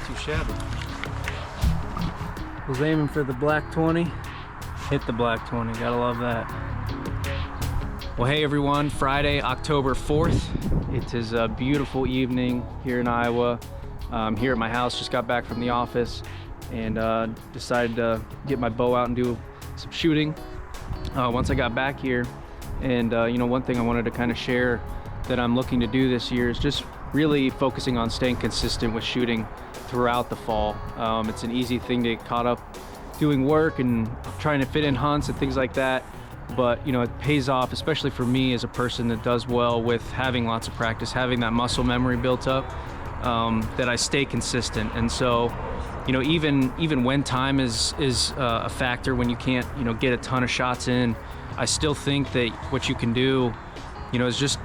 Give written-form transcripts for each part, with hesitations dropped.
not too shabby. Was aiming for the black 20, hit the black 20, gotta love that. Well, hey everyone, Friday, October 4th. It is a beautiful evening here in Iowa. I'm here at my house, just got back from the office and decided to get my bow out and do some shooting once I got back here. And you know, one thing I wanted to kind of share that I'm looking to do this year is just really focusing on staying consistent with shooting throughout the fall. It's an easy thing to get caught up doing work and trying to fit in hunts and things like that, but you know, it pays off, especially for me as a person that does well with having lots of practice, having that muscle memory built up, that I stay consistent. And so, you know, even when time is a factor, when you can't, you know, get a ton of shots in, I still think that what you can do, you know, is just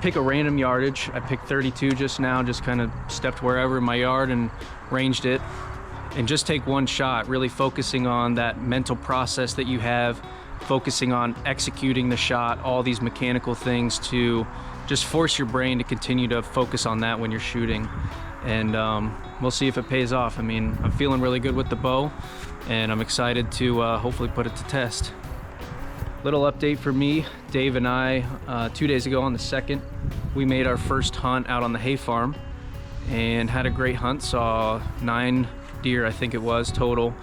pick a random yardage. I picked 32 just now, just kind of stepped wherever in my yard and ranged it, and just take one shot, really focusing on that mental process that you have, focusing on executing the shot, all these mechanical things to just force your brain to continue to focus on that when you're shooting. And we'll see if it pays off. I mean, I'm feeling really good with the bow, and I'm excited to hopefully put it to test. Little update for me, Dave and I, 2 days ago on the 2nd, we made our first hunt out on the hay farm and had a great hunt. Saw 9 deer, I think it was, total.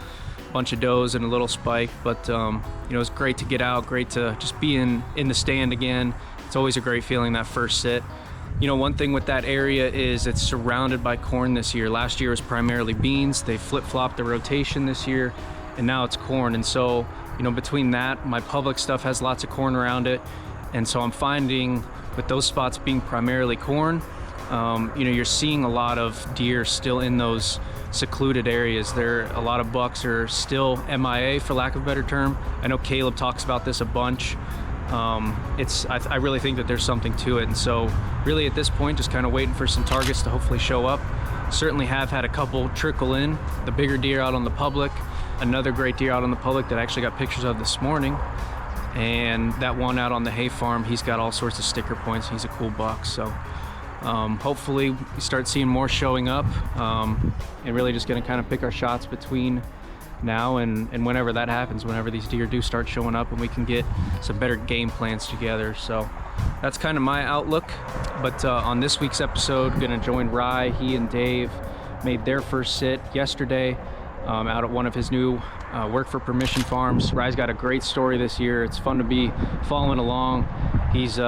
Bunch of does and a little spike, but you know, it was great to get out, great to just be in the stand again. It's always a great feeling, that first sit. You know, one thing with that area is it's surrounded by corn this year. Last year was primarily beans. They flip-flopped the rotation this year, and now it's corn. And so, you know, between that, my public stuff has lots of corn around it. And so I'm finding with those spots being primarily corn, you know, you're seeing a lot of deer still in those secluded areas. A lot of bucks are still MIA, for lack of a better term. I know Caleb talks about this a bunch. I really think that there's something to it. And so really at this point, just kind of waiting for some targets to hopefully show up. Certainly have had a couple trickle in, the bigger deer out on the public, another great deer out on the public that I actually got pictures of this morning, and that one out on the hay farm, he's got all sorts of sticker points. He's a cool buck. So hopefully we start seeing more showing up, and really just gonna kind of pick our shots between now and whenever that happens, whenever these deer do start showing up and we can get some better game plans together. So that's kind of my outlook. But on this week's episode, gonna join Rye. He and Dave made their first sit yesterday out at one of his new work for permission farms. Rye's got a great story this year. It's fun to be following along. He's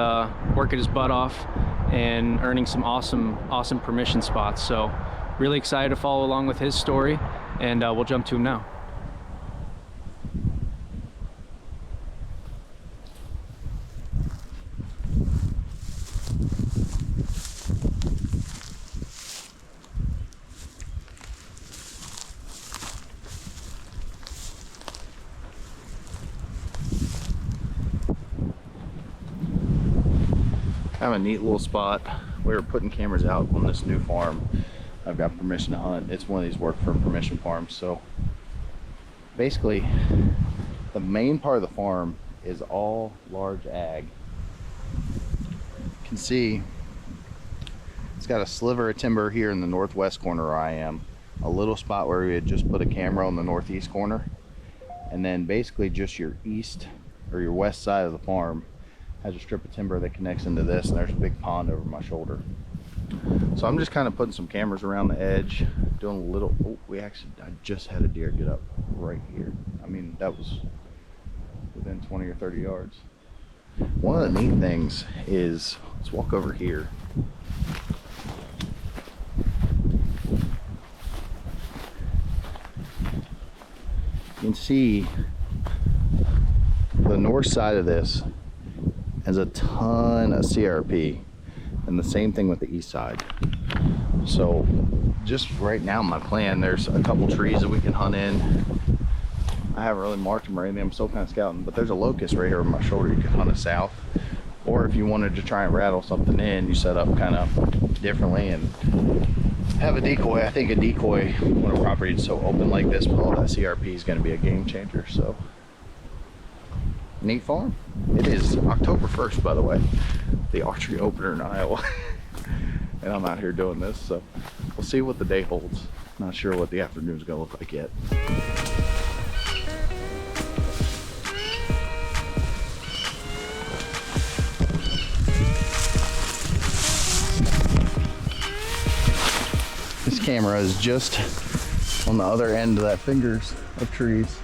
working his butt off and earning some awesome permission spots. So really excited to follow along with his story, and we'll jump to him now. Kind of a neat little spot. We were putting cameras out on this new farm. I've got permission to hunt. It's one of these work for permission farms. So basically the main part of the farm is all large ag. You can see it's got a sliver of timber here in the northwest corner where I am, a little spot where we had just put a camera on the northeast corner, and then basically just your east or your west side of the farm has a strip of timber that connects into this, and there's a big pond over my shoulder. So I'm just kind of putting some cameras around the edge, doing a little, I just had a deer get up right here. I mean, that was within 20 or 30 yards. One of the neat things is, let's walk over here. You can see the north side of this has a ton of CRP, and the same thing with the east side. So just right now, my plan, there's a couple trees that we can hunt in. I haven't really marked them or anything. I'm still kind of scouting, but there's a locust right here on my shoulder. You can hunt it south, or if you wanted to try and rattle something in, you set up kind of differently and have a decoy. I think a decoy when a property is so open like this with all that CRP is going to be a game changer. So neat farm. It is October 1st, by the way, the archery opener in Iowa. And I'm out here doing this, so we'll see what the day holds. Not sure what the afternoon's gonna look like yet. This camera is just on the other end of that fingers of trees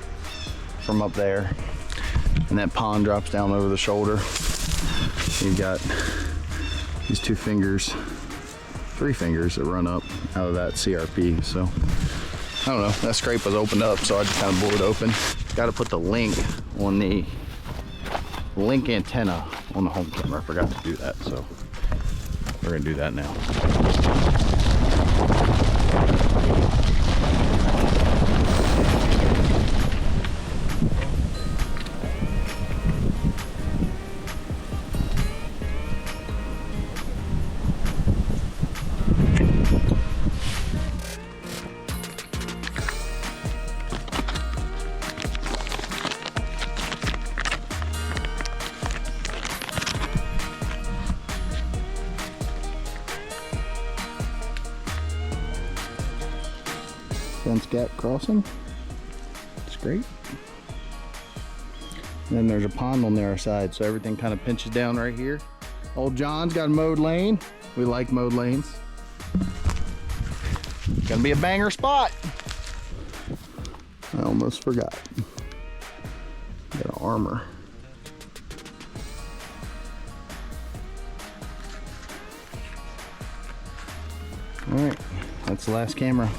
from up there. And that pond drops down over the shoulder. You've got these 2 fingers, 3 fingers that run up out of that CRP. So I don't know, that scrape was opened up, so I just kind of blew it open. Got to put the link on the link antenna on the home camera. I forgot to do that, so we're gonna do that now. Fence gap crossing. It's great. And then there's a pond on the other side, so everything kind of pinches down right here. Old John's got a mowed lane. We like mowed lanes. Gonna be a banger spot. I almost forgot. Got an armor. All right, that's the last camera.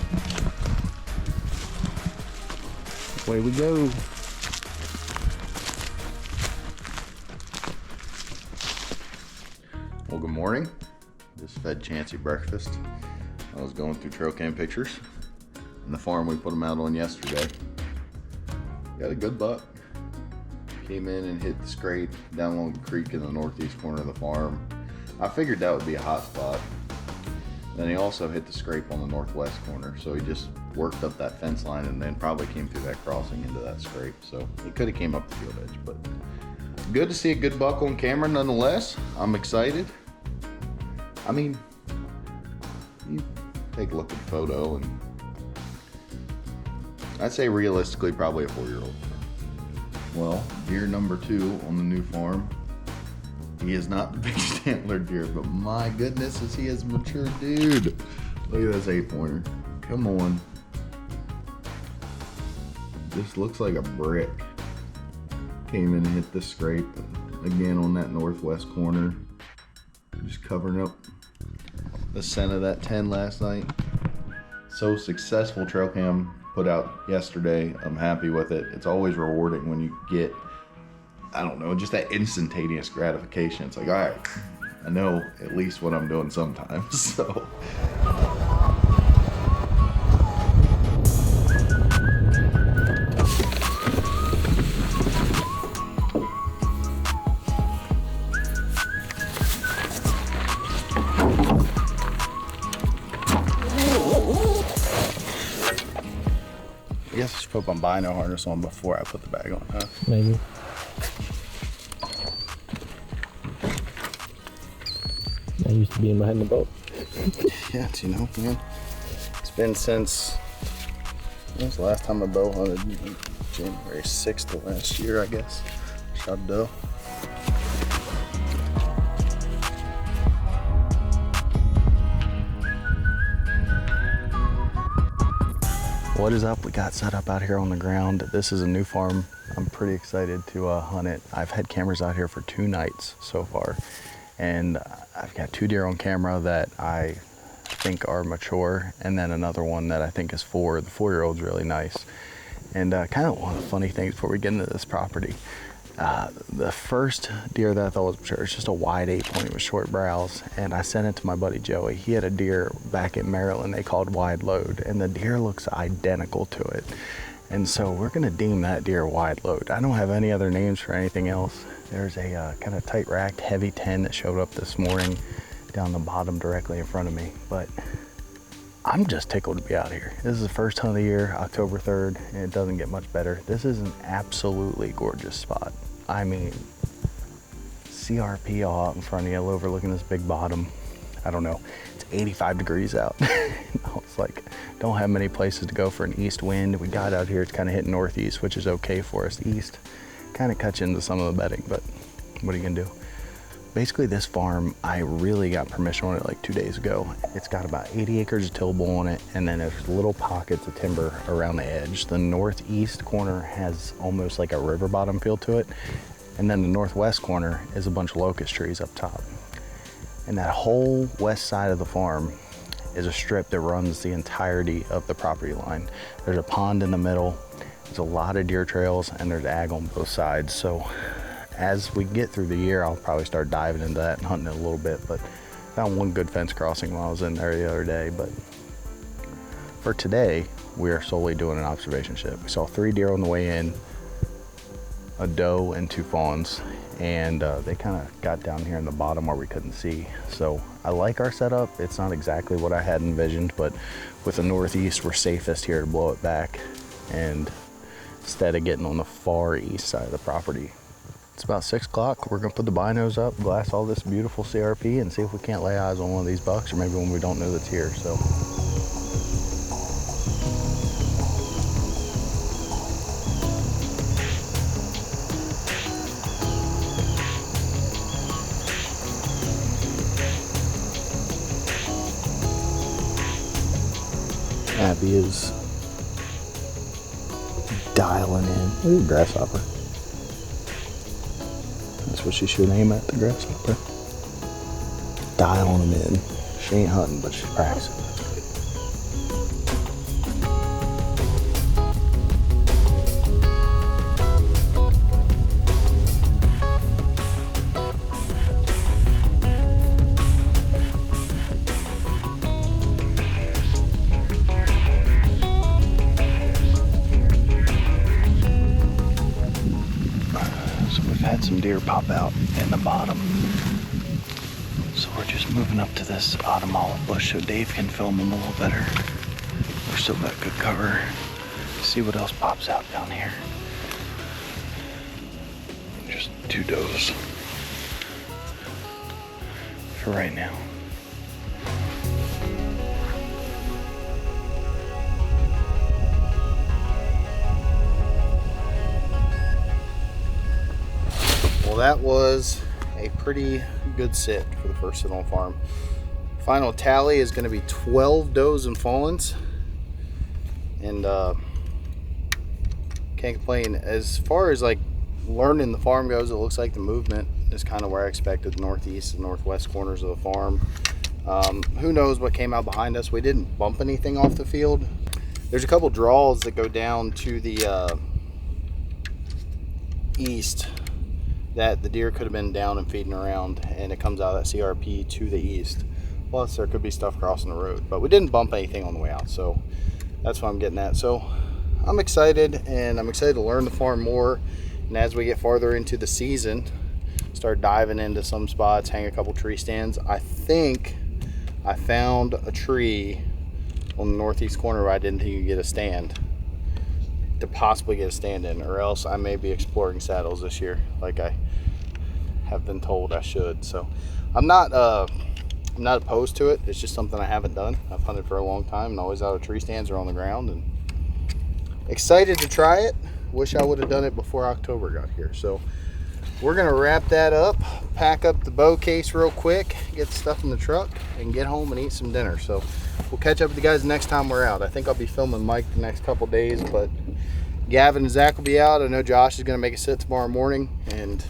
Away we go. Well, good morning. Just fed Chancey breakfast. I was going through trail cam pictures and the farm we put them out on yesterday. Got a good buck. Came in and hit the scrape down along the creek in the northeast corner of the farm. I figured that would be a hot spot. Then he also hit the scrape on the northwest corner, so he just worked up that fence line and then probably came through that crossing into that scrape. So he could have came up the field edge, but good to see a good buck on camera nonetheless. I'm excited. I mean, you take a look at the photo and I'd say realistically probably a 4-year-old. Well, deer number 2 on the new farm. He is not the biggest antlered deer, but my goodness, is he a mature dude. Look at this 8-pointer. Come on. This looks like a brick. Came in and hit the scrape again on that northwest corner. Just covering up the scent of that 10 last night. So successful trail cam put out yesterday. I'm happy with it. It's always rewarding when you get, I don't know, just that instantaneous gratification. It's like, all right, I know at least what I'm doing sometimes, so. I guess I should put my bino harness on before I put the bag on, huh? Maybe. I used to be in behind the boat. Yeah, you know, man. It's been since, when was the last time I bow hunted? January 6th of last year, I guess. Shot a doe. What is up? We got set up out here on the ground. This is a new farm. I'm pretty excited to hunt it. I've had cameras out here for 2 nights so far. And I've got 2 deer on camera that I think are mature, and then another one that I think is 4. The 4-year-old's really nice. And kind of one of the funny things before we get into this property, the first deer that I thought was mature, it's just a wide 8-point with short brows, and I sent it to my buddy Joey. He had a deer back in Maryland they called wide load, and the deer looks identical to it. And so we're gonna deem that deer wide load. I don't have any other names for anything else. There's a kind of tight racked heavy 10 that showed up this morning down the bottom directly in front of me, but I'm just tickled to be out here. This is the first hunt of the year, October 3rd, and it doesn't get much better. This is an absolutely gorgeous spot. I mean, CRP all out in front of you, overlooking this big bottom. I don't know, it's 85 degrees out. I was like, don't have many places to go for an east wind. We got out here, it's kind of hitting northeast, which is okay for us. East kind of cuts into some of the bedding, but what are you gonna do? Basically, this farm, I really got permission on it like 2 days ago. It's got about 80 acres of tillable on it, and then there's little pockets of timber around the edge. The northeast corner has almost like a river bottom feel to it, and then the northwest corner is a bunch of locust trees up top. And that whole west side of the farm is a strip that runs the entirety of the property line. There's a pond in the middle, there's a lot of deer trails, and there's ag on both sides. So as we get through the year, I'll probably start diving into that and hunting it a little bit, but found one good fence crossing while I was in there the other day. But for today, we are solely doing an observation ship. We saw 3 deer on the way in, a doe and 2 fawns, and they kind of got down here in the bottom where we couldn't see. So I like our setup. It's not exactly what I had envisioned, but with the northeast, we're safest here to blow it back, and instead of getting on the far east side of the property. It's about 6 o'clock. We're gonna put the binos up, glass all this beautiful CRP, and see if we can't lay eyes on one of these bucks, or maybe one we don't know that's here. So Abby is dialing in. Ooh, grasshopper. That's what she should aim at, the grasshopper. Dialing them in. She ain't hunting, but she's practicing. Had some deer pop out in the bottom, so we're just moving up to this autumn olive bush so Dave can film them a little better. We're still got good cover. See what else pops out down here. Just 2 does for right now. Well, that was a pretty good sit for the first sit on farm. Final tally is going to be 12 does and fawns, and can't complain. As far as like learning the farm goes, it looks like the movement is kind of where I expected, the northeast and northwest corners of the farm. Who knows what came out behind us. We didn't bump anything off the field. There's a couple draws that go down to the east that the deer could have been down and feeding around, and it comes out of that CRP to the east. Plus there could be stuff crossing the road, but we didn't bump anything on the way out, so that's what I'm getting at. So I'm excited, and I'm excited to learn the farm more, and as we get farther into the season, start diving into some spots, hang a couple tree stands. I think I found a tree on the northeast corner where I didn't think you could get a stand, to possibly get a stand in, or else I may be exploring saddles this year like I have been told I should. So I'm not opposed to it. It's just something I haven't done. I've hunted for a long time and always out of tree stands or on the ground, and excited to try it. Wish I would have done it before October got here. So we're gonna wrap that up, pack up the bow case real quick, get the stuff in the truck, and get home and eat some dinner. So we'll catch up with you guys next time we're out. I think I'll be filming Mike the next couple days, but Gavin and Zach will be out. I know Josh is going to make a sit tomorrow morning, and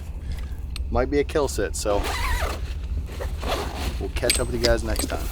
might be a kill sit. So we'll catch up with you guys next time.